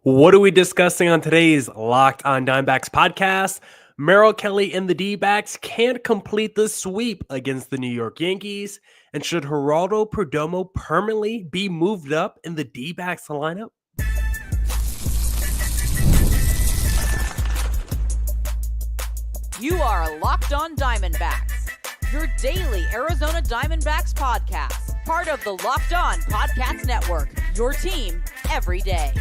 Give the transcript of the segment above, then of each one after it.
What are we discussing on today's Locked on Diamondbacks podcast? Merrill Kelly and the D-backs can't complete the sweep against the New York Yankees. And should Geraldo Perdomo permanently be moved up in the D-backs lineup? You are Locked on Diamondbacks, your daily Arizona Diamondbacks podcast, part of the Locked on Podcast Network, your team every day.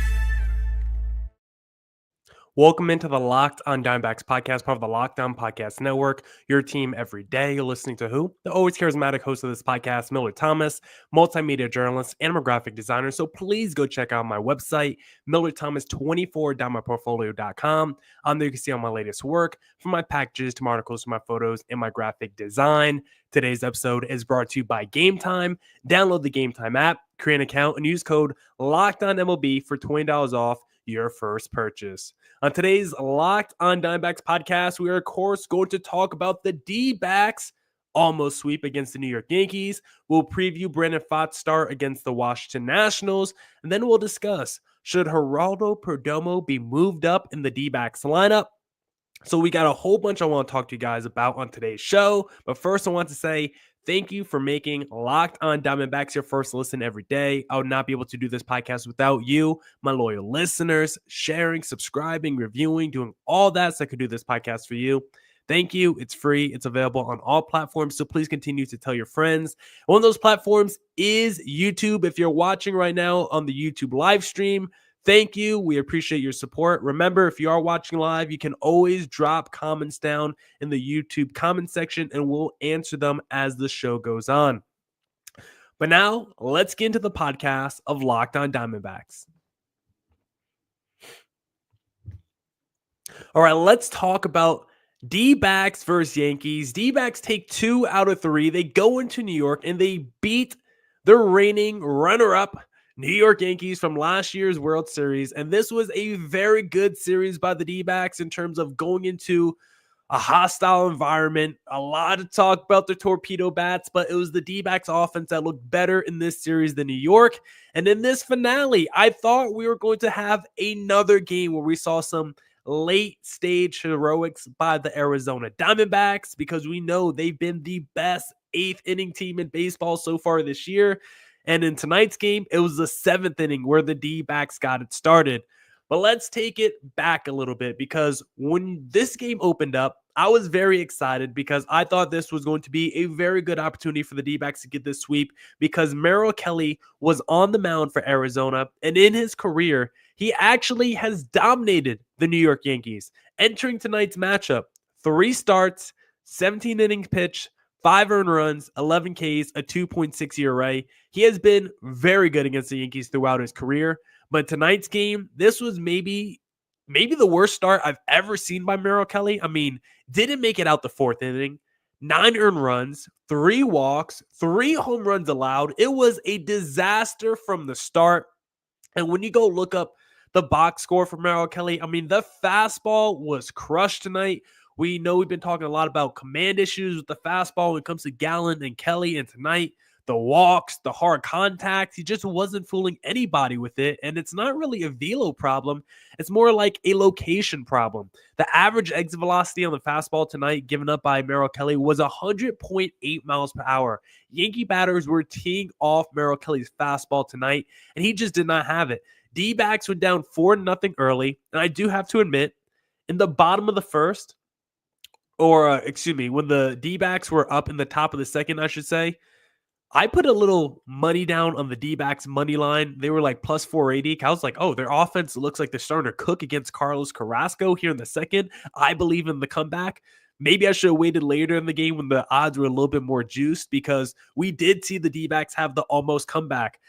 Welcome into the Locked on Diamondbacks podcast, part of the Locked on Podcast Network, your team every day. You're listening to who? The always charismatic host of this podcast, Millard Thomas, multimedia journalist and graphic designer. So please go check out my website, MillardThomas24.myportfolio.com. On there you can see all my latest work, from my packages to my articles to my photos and my graphic design. Today's episode is brought to you by Game Time. Download the Game Time app, create an account, and use code LOCKEDONMLB for $20 off your first purchase. On today's Locked on Diamondbacks podcast, we are, of course, going to talk about the D-backs almost sweep against the New York Yankees. We'll preview Brandon Pfaadt's start against the Washington Nationals, and then we'll discuss, should Geraldo Perdomo be moved up in the D-backs lineup? So we got a whole bunch I want to talk to you guys about on today's show. But first, I want to say thank you for making Locked on Diamondbacks your first listen every day. I would not be able to do this podcast without you, my loyal listeners, sharing, subscribing, reviewing, doing all that so I could do this podcast for you. Thank you. It's free. It's available on all platforms. So please continue to tell your friends. One of those platforms is YouTube. If you're watching right now on the YouTube live stream, thank you. We appreciate your support. Remember, if you are watching live, you can always drop comments down in the YouTube comment section and we'll answer them as the show goes on. But now, let's get into the podcast of Locked on Diamondbacks. All right, let's talk about D-backs versus Yankees. D-backs take 2 out of 3. They go into New York and they beat the reigning runner-up New York Yankees from last year's World Series. And this was a very good series by the D-backs in terms of going into a hostile environment. A lot of talk about the torpedo bats, but it was the D-backs offense that looked better in this series than New York. And in this finale, I thought we were going to have another game where we saw some late stage heroics by the Arizona Diamondbacks, because we know they've been the best 8th inning team in baseball so far this year. And in tonight's game, it was the 7th inning where the D-backs got it started. But let's take it back a little bit, because when this game opened up, I was very excited because I thought this was going to be a very good opportunity for the D-backs to get this sweep, because Merrill Kelly was on the mound for Arizona, and in his career, he actually has dominated the New York Yankees. Entering tonight's matchup, 3 starts, 17 innings pitched, 5 earned runs, 11 Ks, a 2.6 ERA. He has been very good against the Yankees throughout his career. But tonight's game, this was maybe the worst start I've ever seen by Merrill Kelly. I mean, didn't make it out the 4th inning. 9 earned runs, 3 walks, 3 home runs allowed. It was a disaster from the start. And when you go look up the box score for Merrill Kelly, I mean, the fastball was crushed tonight. We know we've been talking a lot about command issues with the fastball when it comes to Gallen and Kelly, and tonight, the walks, the hard contact, he just wasn't fooling anybody with it, and it's not really a velo problem. It's more like a location problem. The average exit velocity on the fastball tonight given up by Merrill Kelly was 100.8 miles per hour. Yankee batters were teeing off Merrill Kelly's fastball tonight, and he just did not have it. D-backs went down 4-0 early, and I do have to admit, in the bottom of the first, when the D-backs were up in the top of the second, I should say, I put a little money down on the D-backs money line. They were like plus 480. I was like, oh, their offense looks like they're starting to cook against Carlos Carrasco here in the second. I believe in the comeback. Maybe I should have waited later in the game when the odds were a little bit more juiced, because we did see the D-backs have the almost comeback.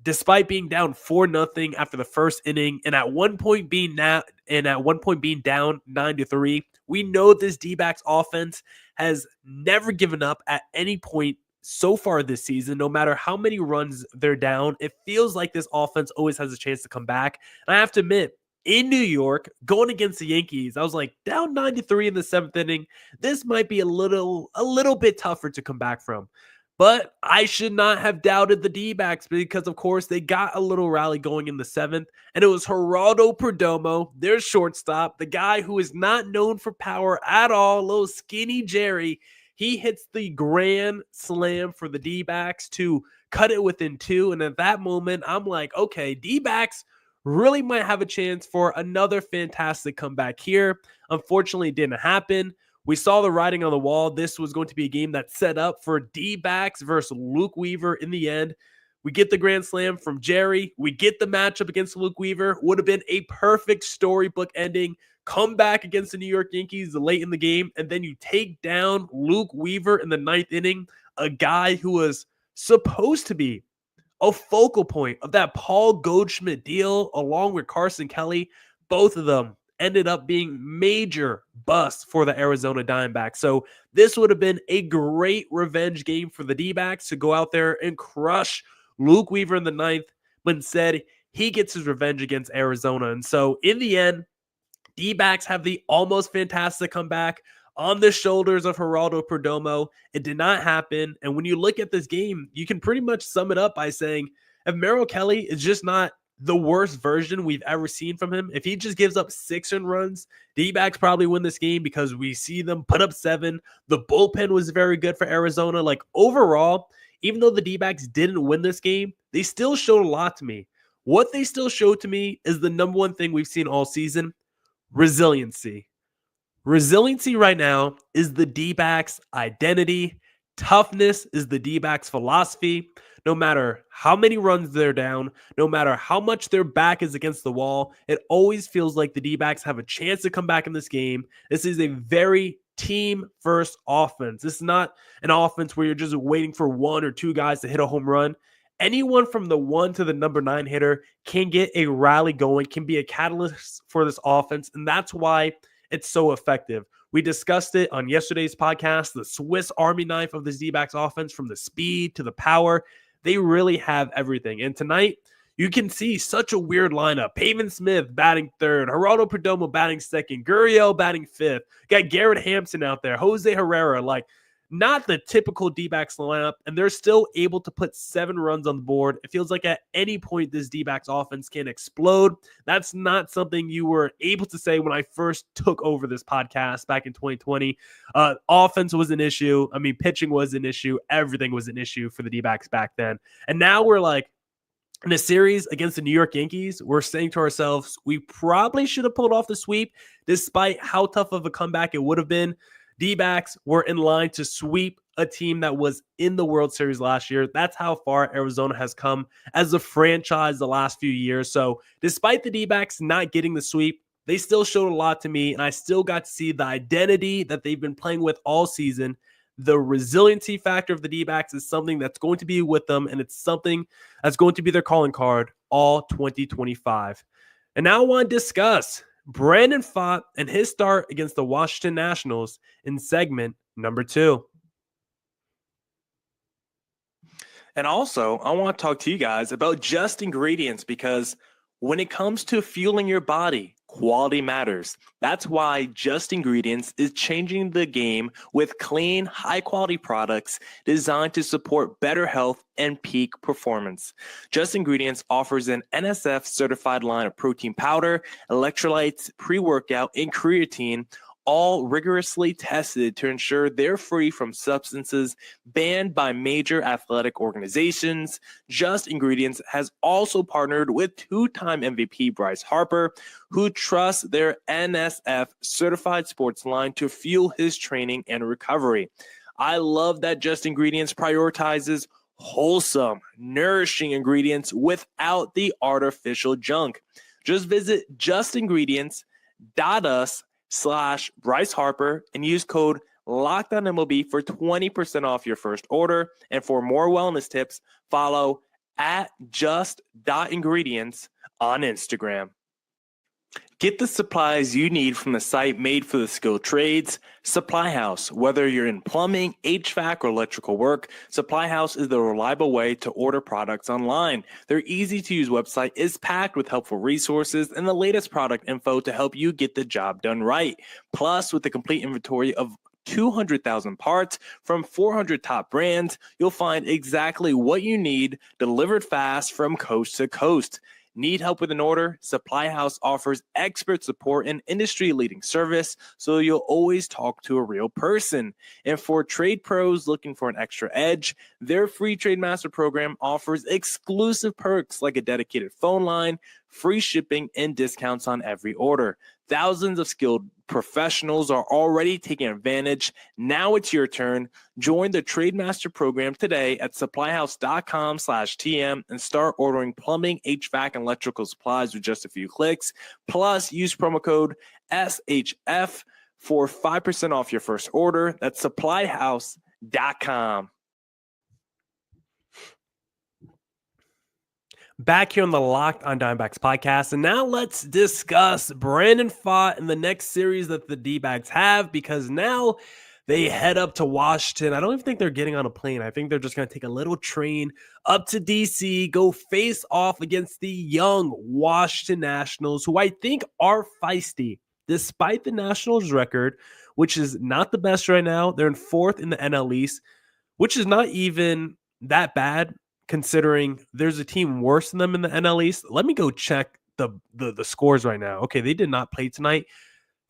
Despite being down 4-0 after the first inning, and at one point being down 9-3, we know this D-backs offense has never given up at any point so far this season. No matter how many runs they're down, it feels like this offense always has a chance to come back. And I have to admit, in New York, going against the Yankees, I was like, down 9-3 in the 7th inning, this might be a little bit tougher to come back from. But I should not have doubted the D-backs because, of course, they got a little rally going in the 7th, and it was Geraldo Perdomo, their shortstop, the guy who is not known for power at all, little skinny Jerry. He hits the grand slam for the D-backs to cut it within 2, and at that moment, I'm like, okay, D-backs really might have a chance for another fantastic comeback here. Unfortunately, it didn't happen. We saw the writing on the wall. This was going to be a game that set up for D-backs versus Luke Weaver in the end. We get the grand slam from Jerry. We get the matchup against Luke Weaver. Would have been a perfect storybook ending. Come back against the New York Yankees late in the game, and then you take down Luke Weaver in the 9th inning, a guy who was supposed to be a focal point of that Paul Goldschmidt deal along with Carson Kelly. Both of them ended up being major busts for the Arizona Diamondbacks. So this would have been a great revenge game for the D-backs to go out there and crush Luke Weaver in the 9th, but instead he gets his revenge against Arizona. And so in the end, D-backs have the almost fantastic comeback on the shoulders of Geraldo Perdomo. It did not happen. And when you look at this game, you can pretty much sum it up by saying if Merrill Kelly is just not the worst version we've ever seen from him, if he just gives up 6 runs, D-backs probably win this game because we see them put up 7. The bullpen was very good for Arizona. Like overall, even though the D-backs didn't win this game, they still showed a lot to me. What they still showed to me is the number one thing we've seen all season: resiliency. Resiliency right now is the D-backs' identity. Toughness is the D-backs' philosophy. No matter how many runs they're down, no matter how much their back is against the wall, it always feels like the D-backs have a chance to come back in this game. This is a very team-first offense. This is not an offense where you're just waiting for 1 or 2 guys to hit a home run. Anyone from the 1 to the number 9 hitter can get a rally going, can be a catalyst for this offense, and that's why it's so effective. We discussed it on yesterday's podcast, the Swiss Army knife of this D-backs offense, from the speed to the power. They really have everything. And tonight, you can see such a weird lineup. Pavin Smith batting 3rd, Geraldo Perdomo batting 2nd, Gurriel batting 5th. Got Garrett Hampson out there, Jose Herrera, like not the typical D-backs lineup, and they're still able to put 7 runs on the board. It feels like at any point this D-backs offense can explode. That's not something you were able to say when I first took over this podcast back in 2020. Offense was an issue. I mean, pitching was an issue. Everything was an issue for the D-backs back then. And now we're like, in a series against the New York Yankees, we're saying to ourselves, we probably should have pulled off the sweep despite how tough of a comeback it would have been. D-backs were in line to sweep a team that was in the World Series last year. That's how far Arizona has come as a franchise the last few years. So despite the D-backs not getting the sweep, they still showed a lot to me, and I still got to see the identity that they've been playing with all season. The resiliency factor of the D-backs is something that's going to be with them, and it's something that's going to be their calling card all 2025. And now I want to discuss Brandon Pfaadt and his start against the Washington Nationals in segment number 2. And also, I want to talk to you guys about Just Ingredients, because when it comes to fueling your body, quality matters. That's why Just Ingredients is changing the game with clean, high-quality products designed to support better health and peak performance. Just Ingredients offers an NSF-certified line of protein powder, electrolytes, pre-workout, and creatine, all rigorously tested to ensure they're free from substances banned by major athletic organizations. Just Ingredients has also partnered with 2-time MVP Bryce Harper, who trusts their NSF certified sports line to fuel his training and recovery. I love that Just Ingredients prioritizes wholesome, nourishing ingredients without the artificial junk. Just visit justingredients.us/Bryce Harper and use code LOCKEDONMLB for 20% off your first order. And for more wellness tips, follow @just.ingredients on Instagram. Get the supplies you need from the site made for the skilled trades, Supply House. Whether you're in plumbing, HVAC, or electrical work, Supply House is the reliable way to order products online. Their easy-to-use website is packed with helpful resources and the latest product info to help you get the job done right. Plus, with a complete inventory of 200,000 parts from 400 top brands. You'll find exactly what you need delivered fast from coast to coast. Need help with an order? Supply House offers expert support and industry-leading service, so you'll always talk to a real person. And for trade pros looking for an extra edge, their free Trade Master program offers exclusive perks like a dedicated phone line, free shipping, and discounts on every order. Thousands of skilled professionals are already taking advantage. Now it's your turn. Join the Trade Master program today at supplyhouse.com/TM and start ordering plumbing, HVAC, and electrical supplies with just a few clicks. Plus, use promo code SHF for 5% off your first order. That's supplyhouse.com. Back here on the Locked on Diamondbacks podcast, and now let's discuss Brandon Pfaadt in the next series that the D-backs have, because now they head up to Washington. I don't even think they're getting on a plane. I think they're just going to take a little train up to D.C., go face off against the young Washington Nationals, who I think are feisty. Despite the Nationals record, which is not the best right now, they're in 4th in the NL East, which is not even that bad, considering there's a team worse than them in the NL East. Let me go check the scores right now. Okay, they did not play tonight.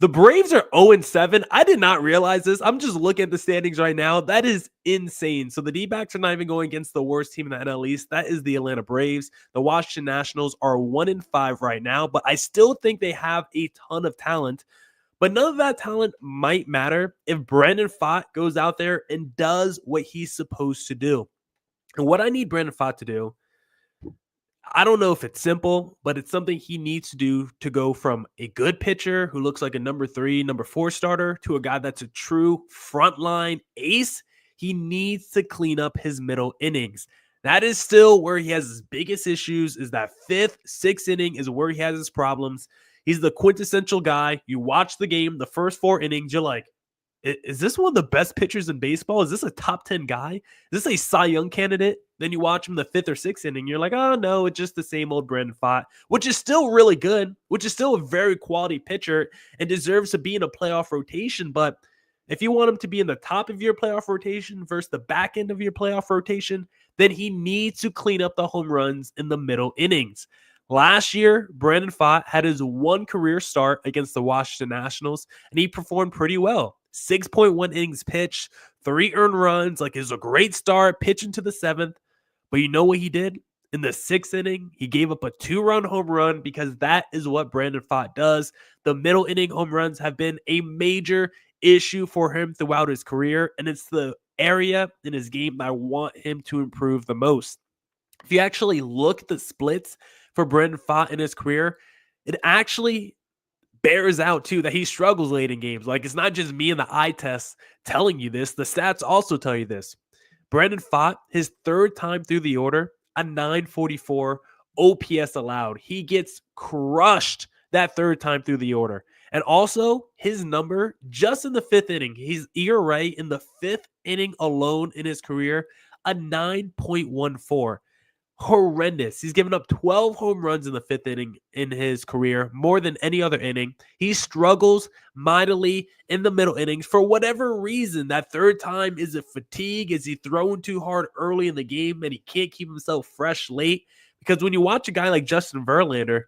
The Braves are 0-7. I did not realize this. I'm just looking at the standings right now. That is insane. So the D-backs are not even going against the worst team in the NL East. That is the Atlanta Braves. The Washington Nationals are 1-5 right now, but I still think they have a ton of talent. But none of that talent might matter if Brandon Pfaadt goes out there and does what he's supposed to do. And what I need Brandon Pfaadt to do, I don't know if it's simple, but it's something he needs to do to go from a good pitcher who looks like a number 3, number 4 starter to a guy that's a true frontline ace. He needs to clean up his middle innings. That is still where he has his biggest issues, is that 5th, 6th inning is where he has his problems. He's the quintessential guy. You watch the game, the first 4 innings, you're like, is this one of the best pitchers in baseball? Is this a top 10 guy? Is this a Cy Young candidate? Then you watch him the 5th or 6th inning. You're like, oh, no, it's just the same old Brandon Pfaadt, which is still really good, which is still a very quality pitcher and deserves to be in a playoff rotation. But if you want him to be in the top of your playoff rotation versus the back end of your playoff rotation, then he needs to clean up the home runs in the middle innings. Last year, Brandon Pfaadt had his 1 career start against the Washington Nationals, and he performed pretty well. 6.1 innings pitched, 3 earned runs. Like, it was a great start, pitching to the 7th. But you know what he did? In the 6th inning, he gave up a 2-run home run, because that is what Brandon Pfaadt does. The middle inning home runs have been a major issue for him throughout his career, and it's the area in his game that I want him to improve the most. If you actually look at the splits for Brandon Pfaadt in his career, it actually bears out too that he struggles late in games. Like, it's not just me and the eye test telling you this. The stats also tell you this. Brandon Pfaadt, his 3rd time through the order, a 944 OPS allowed. He gets crushed that 3rd time through the order. And also, his number just in the 5th inning, his ERA in the 5th inning alone in his career, a 9.14. Horrendous. He's given up 12 home runs in the 5th inning in his career, more than any other inning. He struggles mightily in the middle innings for whatever reason. That 3rd time, is it fatigue? Is he throwing too hard early in the game and he can't keep himself fresh late? Because when you watch a guy like Justin Verlander,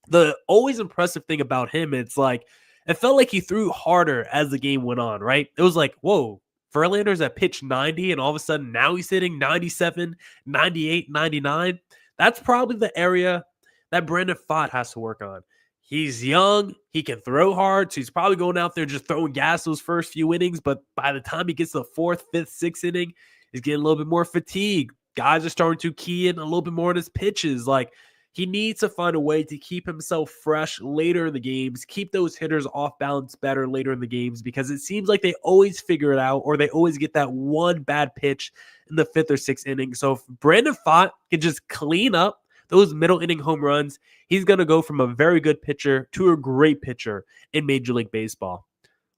the always impressive thing about him, it's like, it felt like he threw harder as the game went on, right? It was like, whoa, Verlander's at pitch 90, and all of a sudden now he's hitting 97, 98, 99. That's probably the area that Brandon Pfaadt has to work on. He's young. He can throw hard, so he's probably going out there just throwing gas those first few innings, but by the time he gets to the 4th, 5th, 6th inning, he's getting a little bit more fatigue. Guys are starting to key in a little bit more on his pitches. Like, he needs to find a way to keep himself fresh later in the games, keep those hitters off balance better later in the games, because it seems like they always figure it out, or they always get that one bad pitch in the 5th or 6th inning. So if Brandon Pfaadt can just clean up those middle inning home runs, he's going to go from a very good pitcher to a great pitcher in Major League Baseball.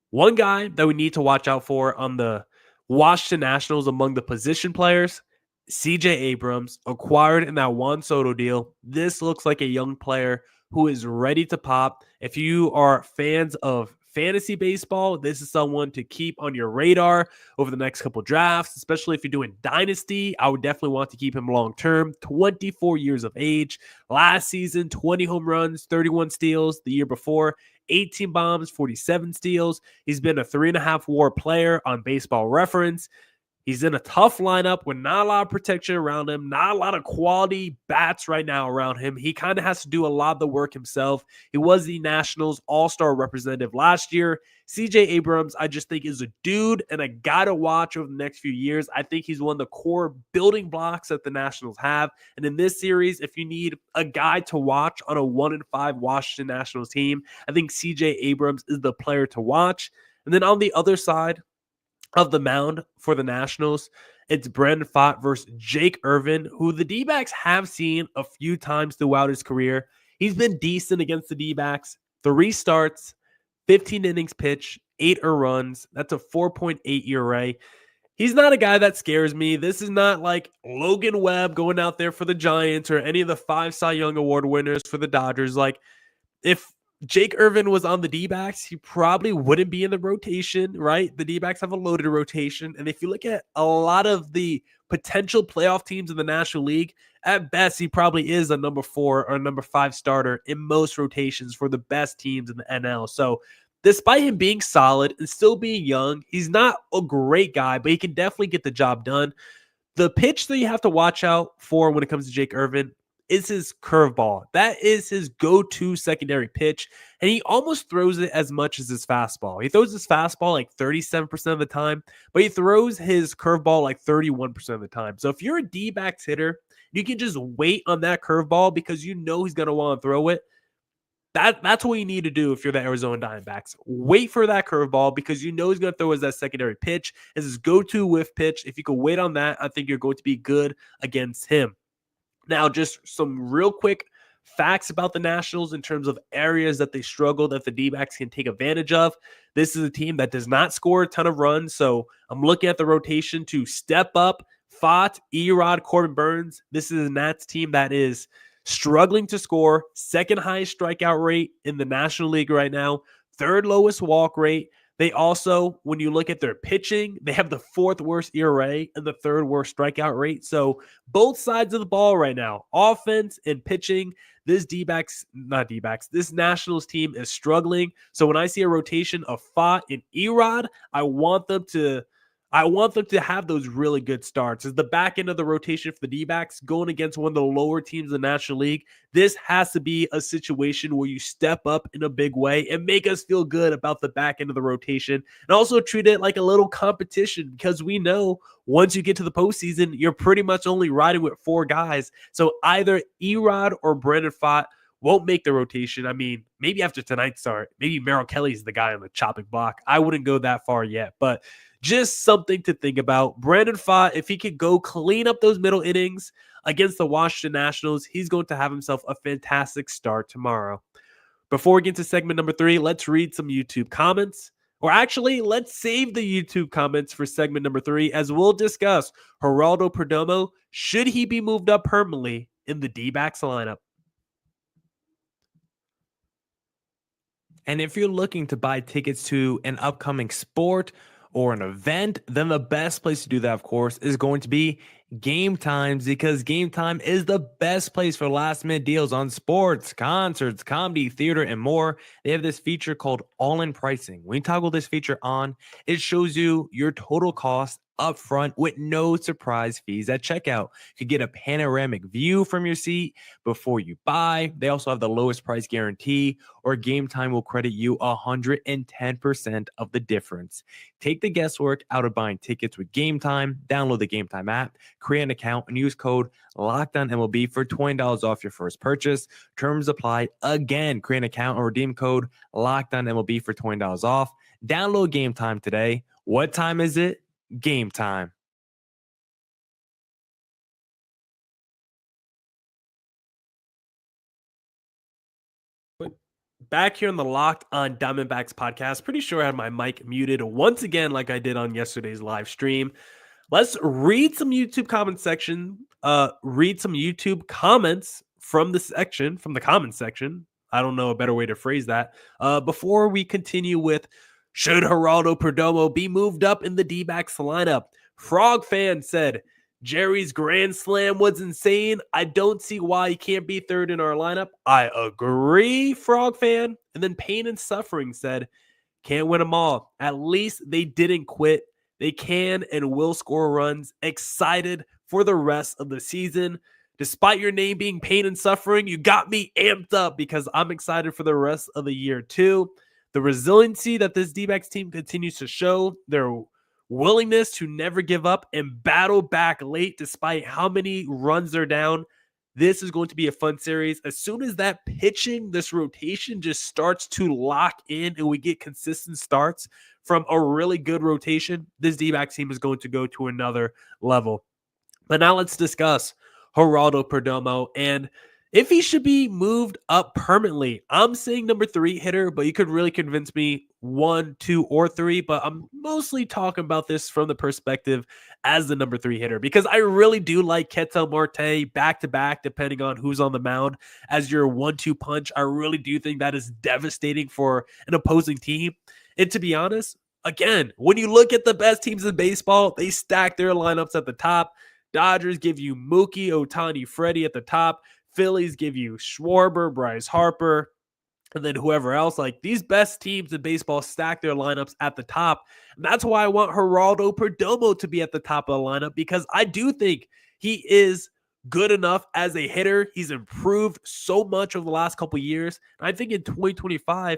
One guy that we need to watch out for on the Washington Nationals among the position players, CJ Abrams, acquired in that Juan Soto deal. This looks like a young player who is ready to pop. If you are fans of fantasy baseball, this is someone to keep on your radar over the next couple drafts, especially if you're doing dynasty. I would definitely want to keep him long term. 24 years of age. Last season, 20 home runs, 31 steals. The year before, 18 bombs, 47 steals. He's been a 3.5 WAR player on Baseball Reference. He's in a tough lineup with not a lot of protection around him, not a lot of quality bats right now around him. He kind of has to do a lot of the work himself. He was the Nationals All-Star representative last year. CJ Abrams, I just think, is a dude and a guy to watch over the next few years. I think he's one of the core building blocks that the Nationals have. And in this series, if you need a guy to watch on a 1-5 Washington Nationals team, I think CJ Abrams is the player to watch. And then on the other side of the mound for the Nationals, it's Brandon Pfaadt versus Jake Irvin, who the D-backs have seen a few times throughout his career. He's been decent against the D-backs. 3 starts, 15 innings pitched, 8 earned runs. That's a 4.8 ERA. He's not a guy that scares me. This is not like Logan Webb going out there for the Giants or any of the 5 Cy Young Award winners for the Dodgers. Like, if Jake Irvin was on the D-backs, he probably wouldn't be in the rotation, right? The D-backs have a loaded rotation. And if you look at a lot of the potential playoff teams in the National League, at best, he probably is a number 4 or number 5 starter in most rotations for the best teams in the NL. So despite him being solid and still being young, he's not a great guy, but he can definitely get the job done. The pitch that you have to watch out for when it comes to Jake Irvin is his curveball. That is his go-to secondary pitch, and he almost throws it as much as his fastball. He throws his fastball like 37% of the time, but he throws his curveball like 31% of the time. So if you're a D-backs hitter, you can just wait on that curveball because you know he's going to want to throw it. That's what you need to do if you're the Arizona Diamondbacks. Wait for that curveball because you know he's going to throw as that secondary pitch, as his go-to whiff pitch. If you can wait on that, I think you're going to be good against him. Now, just some real quick facts about the Nationals in terms of areas that they struggle that the D-backs can take advantage of. This is a team that does not score a ton of runs, so I'm looking at the rotation to step up Pfaadt, Erod, Corbin Burns. This is a Nats team that is struggling to score, second highest strikeout rate in the National League right now, third lowest walk rate. They also, when you look at their pitching, they have the 4th worst ERA and the 3rd worst strikeout rate. So both sides of the ball right now, offense and pitching, this Nationals team is struggling. So when I see a rotation of Pfaadt and Erod, I want them to have those really good starts. As the back end of the rotation for the D-backs going against one of the lower teams in the National League, this has to be a situation where you step up in a big way and make us feel good about the back end of the rotation and also treat it like a little competition because we know once you get to the postseason, you're pretty much only riding with 4 guys. So either Erod or Brandon Pfaadt won't make the rotation. I mean, maybe after tonight's start, maybe Merrill Kelly's the guy on the chopping block. I wouldn't go that far yet, but just something to think about. Brandon Pfaadt, if he could go clean up those middle innings against the Washington Nationals, he's going to have himself a fantastic start tomorrow. Before we get to segment number 3, let's read some YouTube comments. Or actually, let's save the YouTube comments for segment number 3 as we'll discuss Geraldo Perdomo. Should he be moved up permanently in the D-backs lineup? And if you're looking to buy tickets to an upcoming sport or an event, then the best place to do that, of course, is going to be Game Times, because Game Time is the best place for last minute deals on sports, concerts, comedy, theater, and more. They have this feature called all-in pricing. When you toggle this feature on, it shows you your total cost up front with no surprise fees at checkout. You get a panoramic view from your seat before you buy. They also have the lowest price guarantee, or Game Time will credit you 110% of the difference. Take the guesswork out of buying tickets with Game Time. Download the Game Time app, create an account, and use code LOCKEDONMLB for $20 off your first purchase. Terms apply. Again, create an account and redeem code LOCKEDONMLB for $20 off. Download Game Time today. What time is it? Game time. Back here on the Locked on Diamondbacks podcast. Pretty sure I had my mic muted once again like I did on yesterday's live stream. Let's read some YouTube comment section. Read some YouTube comments from the comment section. I don't know a better way to phrase that. Before we continue with, should Geraldo Perdomo be moved up in the D-backs lineup? Frog fan said, Jerry's grand slam was insane. I don't see why he can't be third in our lineup. I agree, Frog fan. And then Pain and Suffering said, can't win them all. At least they didn't quit. They can and will score runs. Excited for the rest of the season. Despite your name being Pain and Suffering, you got me amped up because I'm excited for the rest of the year too. The resiliency that this D-backs team continues to show, their willingness to never give up and battle back late despite how many runs they're down. This is going to be a fun series. As soon as that pitching, this rotation just starts to lock in and we get consistent starts from a really good rotation, this D-backs team is going to go to another level. But now let's discuss Geraldo Perdomo and if he should be moved up permanently. I'm saying number 3 hitter, but you could really convince me 1, 2, or 3. But I'm mostly talking about this from the perspective as the number 3 hitter because I really do like Ketel Marte back-to-back, depending on who's on the mound, as your 1-2 punch. I really do think that is devastating for an opposing team. And to be honest, again, when you look at the best teams in baseball, they stack their lineups at the top. Dodgers give you Mookie, Ohtani, Freddie at the top. Phillies give you Schwarber, Bryce Harper, and then whoever else. Like, these best teams in baseball stack their lineups at the top. And that's why I want Geraldo Perdomo to be at the top of the lineup, because I do think he is good enough as a hitter. He's improved so much over the last couple of years. And I think in 2025,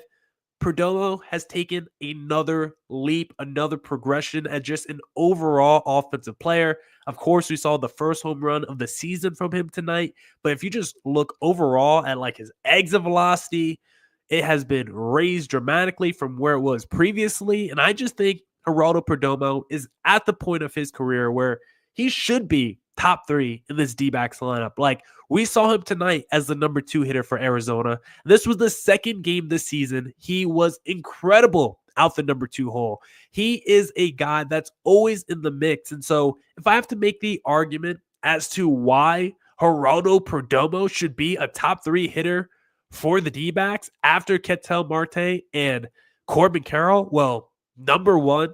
Perdomo has taken another leap, another progression as just an overall offensive player. Of course, we saw the first home run of the season from him tonight. But if you just look overall at like his exit velocity, it has been raised dramatically from where it was previously. And I just think Geraldo Perdomo is at the point of his career where he should be top 3 in this D-backs lineup. Like, we saw him tonight as the number 2 hitter for Arizona. This was the second game this season. He was incredible out the number 2 hole. He is a guy that's always in the mix. And so if I have to make the argument as to why Geraldo Perdomo should be a top 3 hitter for the D-backs after Ketel Marte and Corbin Carroll, well, number 1,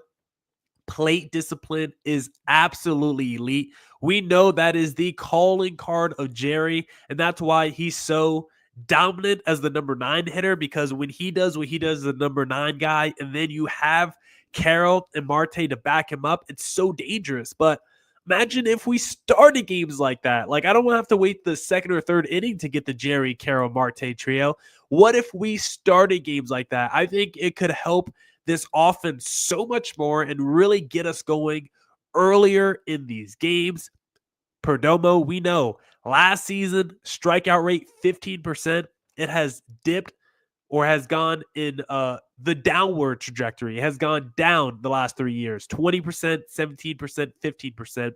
plate discipline is absolutely elite. We know that is the calling card of Jerry, and that's why he's so dominant as the number 9 hitter, because when he does what he does as the number 9 guy, and then you have Carroll and Marte to back him up, it's so dangerous. But imagine if we started games like that. Like, I don't want to have to wait the second or third inning to get the Jerry, Carroll, Marte trio. What if we started games like that? I think it could help this offense so much more and really get us going earlier in these games. Perdomo, we know last season, strikeout rate 15%. It has dipped or has gone in the downward trajectory. It has gone down the last 3 years, 20%, 17%, 15%.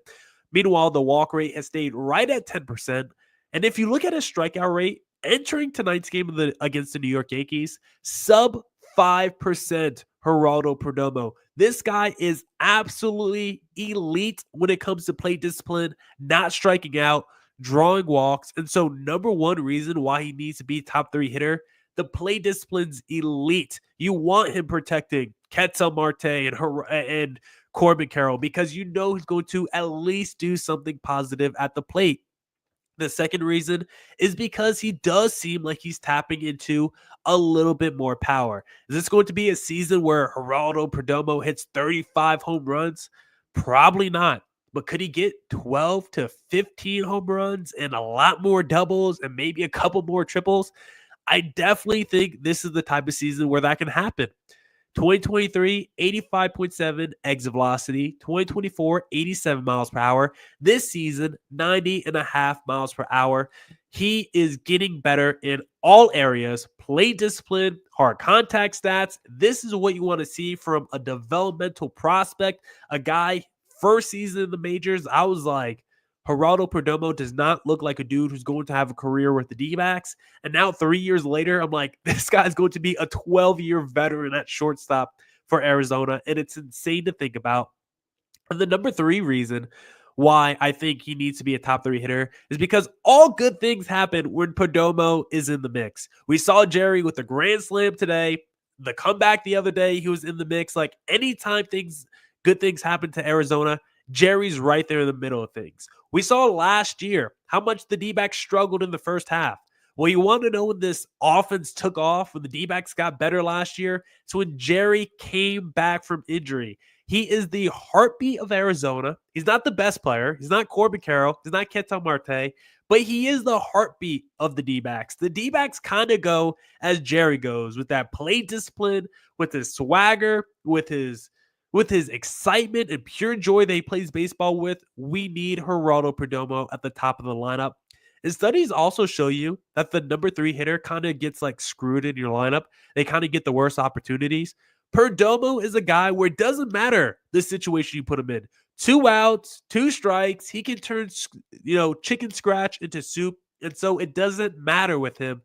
Meanwhile, the walk rate has stayed right at 10%. And if you look at his strikeout rate entering tonight's game against the New York Yankees, sub 5%. Geraldo Perdomo. This guy is absolutely elite when it comes to plate discipline, not striking out, drawing walks. And so number 1 reason why he needs to be top 3 hitter, the plate discipline's elite. You want him protecting Ketel Marte and Corbin Carroll because you know he's going to at least do something positive at the plate. The second reason is because he does seem like he's tapping into a little bit more power. Is this going to be a season where Geraldo Perdomo hits 35 home runs? Probably not. But could he get 12 to 15 home runs and a lot more doubles and maybe a couple more triples? I definitely think this is the type of season where that can happen. 2023, 85.7 exit velocity. 2024, 87 miles per hour. This season, 90.5 miles per hour. He is getting better in all areas. Plate discipline, hard contact stats. This is what you want to see from a developmental prospect. A guy, first season in the majors, I was like, Geraldo Perdomo does not look like a dude who's going to have a career with the D-backs. And now 3 years later, I'm like, this guy's going to be a 12-year veteran at shortstop for Arizona. And it's insane to think about. And the number 3 reason why I think he needs to be a top 3 hitter is because all good things happen when Perdomo is in the mix. We saw Jerry with the grand slam today, the comeback the other day, he was in the mix. Like anytime good things happen to Arizona, Jerry's right there in the middle of things. We saw last year how much the D-backs struggled in the first half. Well, you want to know when this offense took off, when the D-backs got better last year? It's when Jerry came back from injury. He is the heartbeat of Arizona. He's not the best player. He's not Corbin Carroll. He's not Ketel Marte. But he is the heartbeat of the D-backs. The D-backs kind of go as Jerry goes, with that play discipline, with his swagger, with his excitement and pure joy that he plays baseball with. We need Geraldo Perdomo at the top of the lineup. And studies also show you that the number 3 hitter kind of gets like screwed in your lineup. They kind of get the worst opportunities. Perdomo is a guy where it doesn't matter the situation you put him in. 2 outs, 2 strikes. He can turn, chicken scratch into soup. And so it doesn't matter with him.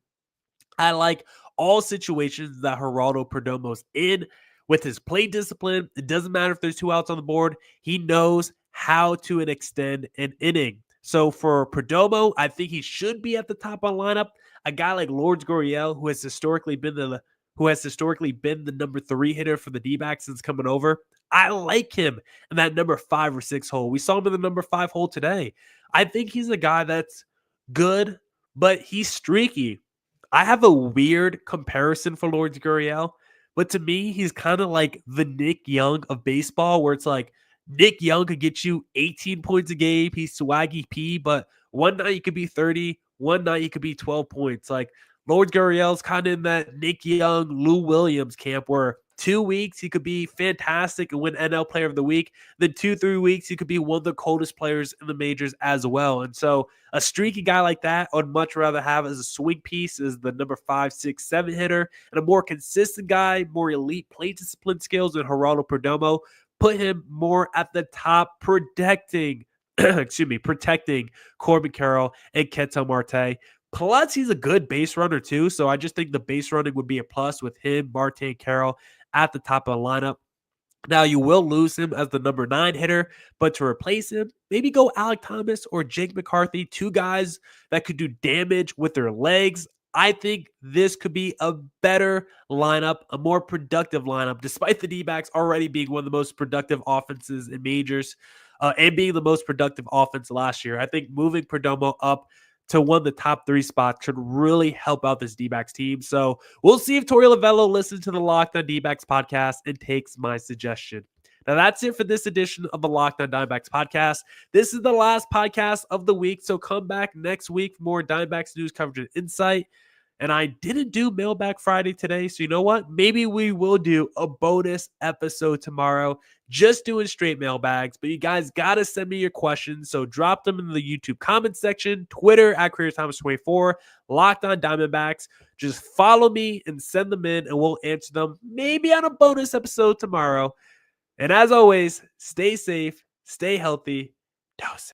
I like all situations that Geraldo Perdomo's in with his play discipline. It doesn't matter if there's 2 outs on the board. He knows how to extend an inning. So for Perdomo, I think he should be at the top of the lineup. A guy like Lourdes Gurriel, who has historically been the number 3 hitter for the D-backs since coming over. I like him in that number 5 or 6 hole. We saw him in the number 5 hole today. I think he's a guy that's good, but he's streaky. I have a weird comparison for Lourdes Gurriel, but to me, he's kind of like the Nick Young of baseball, where it's like Nick Young could get you 18 points a game. He's swaggy P, but one night he could be 30, one night he could be 12 points. Like Lourdes Gurriel's kind of in that Nick Young, Lou Williams camp where 2 weeks he could be fantastic and win NL Player of the Week. Then 2-3 weeks he could be one of the coldest players in the majors as well. And so a streaky guy like that I would much rather have as a swing piece as the number 5, 6, 7 hitter, and a more consistent guy, more elite plate discipline skills than Geraldo Perdomo. Put him more at the top, protecting Corbin Carroll and Ketel Marte. Plus, he's a good base runner too, so I just think the base running would be a plus with him, Marte, and Carroll at the top of the lineup. Now, you will lose him as the number 9 hitter, but to replace him, maybe go Alek Thomas or Jake McCarthy, 2 guys that could do damage with their legs. I think this could be a better lineup, a more productive lineup, despite the D-backs already being one of the most productive offenses in majors and being the most productive offense last year. I think moving Perdomo up to one of the top 3 spots could really help out this D-backs team. So we'll see if Torey Lovello listens to the Locked On D-backs podcast and takes my suggestion. Now, that's it for this edition of the Locked On Diamondbacks podcast. This is the last podcast of the week, so come back next week for more Diamondbacks news coverage and insight. And I didn't do Mailbag Friday today, so you know what? Maybe we will do a bonus episode tomorrow, just doing straight mailbags. But you guys got to send me your questions, so drop them in the YouTube comment section, Twitter at CreatorThomas24, Locked On Diamondbacks. Just follow me and send them in, and we'll answer them maybe on a bonus episode tomorrow. And as always, stay safe, stay healthy. Dose.